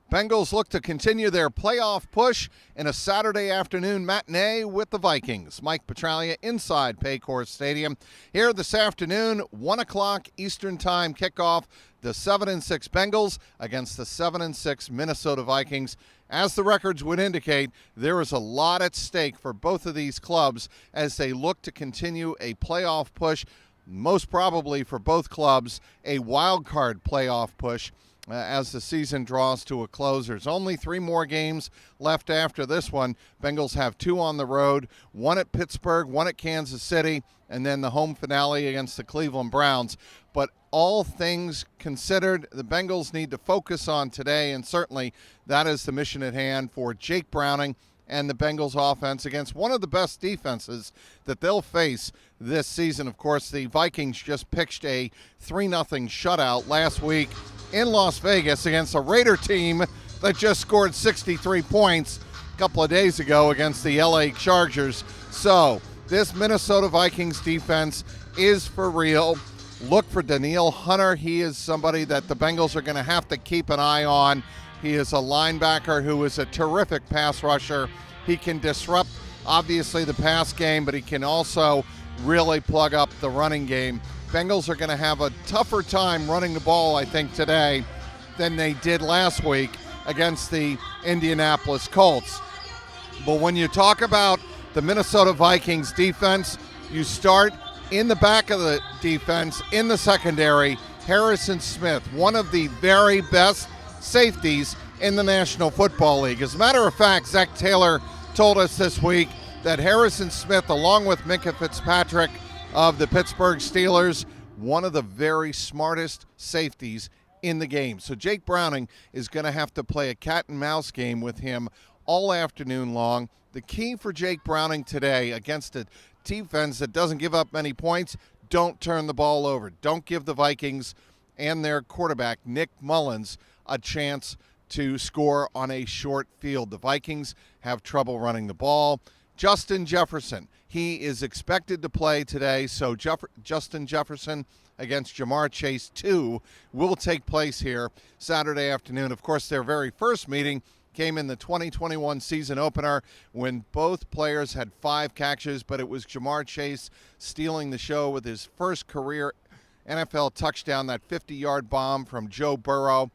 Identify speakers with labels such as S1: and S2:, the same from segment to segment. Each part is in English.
S1: Bengals look to continue their playoff push in a Saturday afternoon matinee with the Vikings. Mike Petraglia inside Paycor Stadium. Here this afternoon, 1 o'clock Eastern Time kickoff. The 7-6 Bengals against the 7-6 Minnesota Vikings. As the records would indicate, there is a lot at stake for both of these clubs as they look to continue a playoff push, most probably for both clubs, a wild card playoff push. As the season draws to a close. There's only 3 more games left after this one. Bengals have 2 on the road, 1 at Pittsburgh, 1 at Kansas City, and then the home finale against the Cleveland Browns. But all things considered, the Bengals need to focus on today, and certainly that is the mission at hand for Jake Browning and the Bengals offense against one of the best defenses that they'll face this season. Of course, the Vikings just pitched a 3-0 shutout last week in Las Vegas against a Raider team that just scored 63 points a couple of days ago against the LA Chargers. So this Minnesota Vikings defense is for real. Look for Danielle Hunter. He is somebody that the Bengals are going to have to keep an eye on. He is a linebacker who is a terrific pass rusher. He can disrupt, obviously, the pass game, but he can also really plug up the running game. Bengals are going to have a tougher time running the ball, I think, today than they did last week against the Indianapolis Colts. But when you talk about the Minnesota Vikings defense, you start in the back of the defense, in the secondary, Harrison Smith, one of the very best safeties in the National Football League. As a matter of fact, Zach Taylor told us this week that Harrison Smith, along with Minkah Fitzpatrick of the Pittsburgh Steelers, one of the very smartest safeties in the game. So Jake Browning is going to have to play a cat and mouse game with him all afternoon long. The key for Jake Browning today against a defense that doesn't give up many points, don't turn the ball over. Don't give the Vikings and their quarterback, Nick Mullins, a chance to score on a short field. The Vikings have trouble running the ball. Justin Jefferson, he is expected to play today, so Justin Jefferson against Jamar Chase 2 will take place here Saturday afternoon. Of course, their very first meeting came in the 2021 season opener when both players had 5 catches, but it was Jamar Chase stealing the show with his first career NFL touchdown, that 50-yard bomb from Joe Burrow.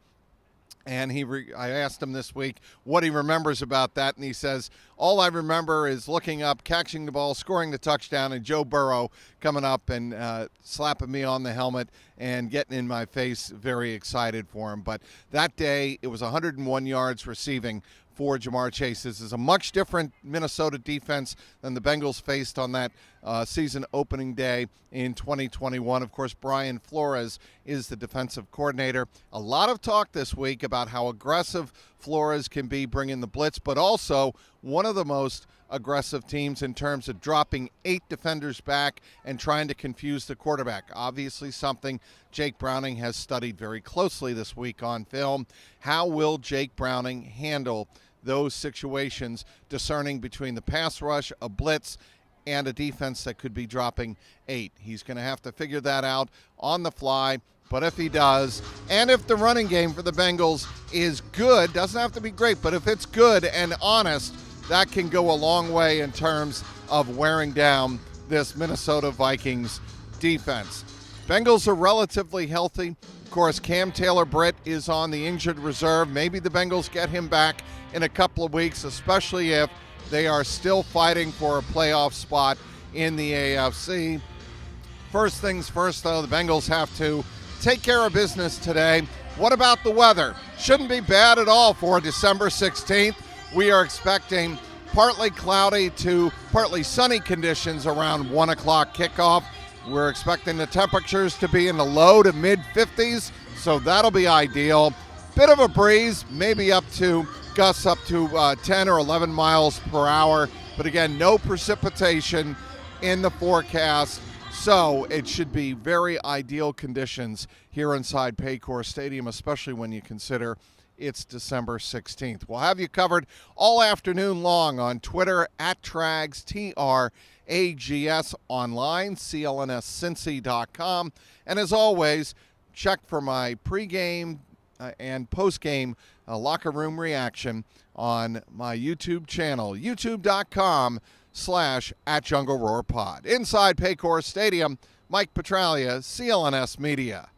S1: And I asked him this week what he remembers about that, and he says, all I remember is looking up, catching the ball, scoring the touchdown, and Joe Burrow coming up and slapping me on the helmet and getting in my face. Very excited for him. But that day, it was 101 yards receiving for Jamar Chase. This is a much different Minnesota defense than the Bengals faced on that season opening day in 2021. Of course, Brian Flores is the defensive coordinator. A lot of talk this week about how aggressive Flores can be bringing the blitz, but also one of the most aggressive teams in terms of dropping 8 defenders back and trying to confuse the quarterback. Obviously something Jake Browning has studied very closely this week on film. How will Jake Browning handle those situations, discerning between the pass rush, a blitz, and a defense that could be dropping 8? He's going to have to figure that out on the fly. But if he does, and if the running game for the Bengals is good, doesn't have to be great, but if it's good and honest, that can go a long way in terms of wearing down this Minnesota Vikings defense. Bengals are relatively healthy. Of course, Cam Taylor-Britt is on the injured reserve. Maybe the Bengals get him back in a couple of weeks, especially if they are still fighting for a playoff spot in the AFC. First things first, though, the Bengals have to take care of business today. What about the weather? Shouldn't be bad at all for December 16th. We are expecting partly cloudy to partly sunny conditions around 1 o'clock kickoff. We're expecting the temperatures to be in the low to mid 50s, so that'll be ideal. Bit of a breeze, maybe gusts up to 10 or 11 miles per hour, but again, no precipitation in the forecast. So it should be very ideal conditions here inside Paycor Stadium, especially when you consider it's December 16th. We'll have you covered all afternoon long on Twitter at Trags, TRAGS, online, CLNSCincy.com. And as always, check for my pregame and postgame a locker room reaction on my YouTube channel, youtube.com/@JungleRoarPod. Inside Paycor Stadium, Mike Petraglia, CLNS Media.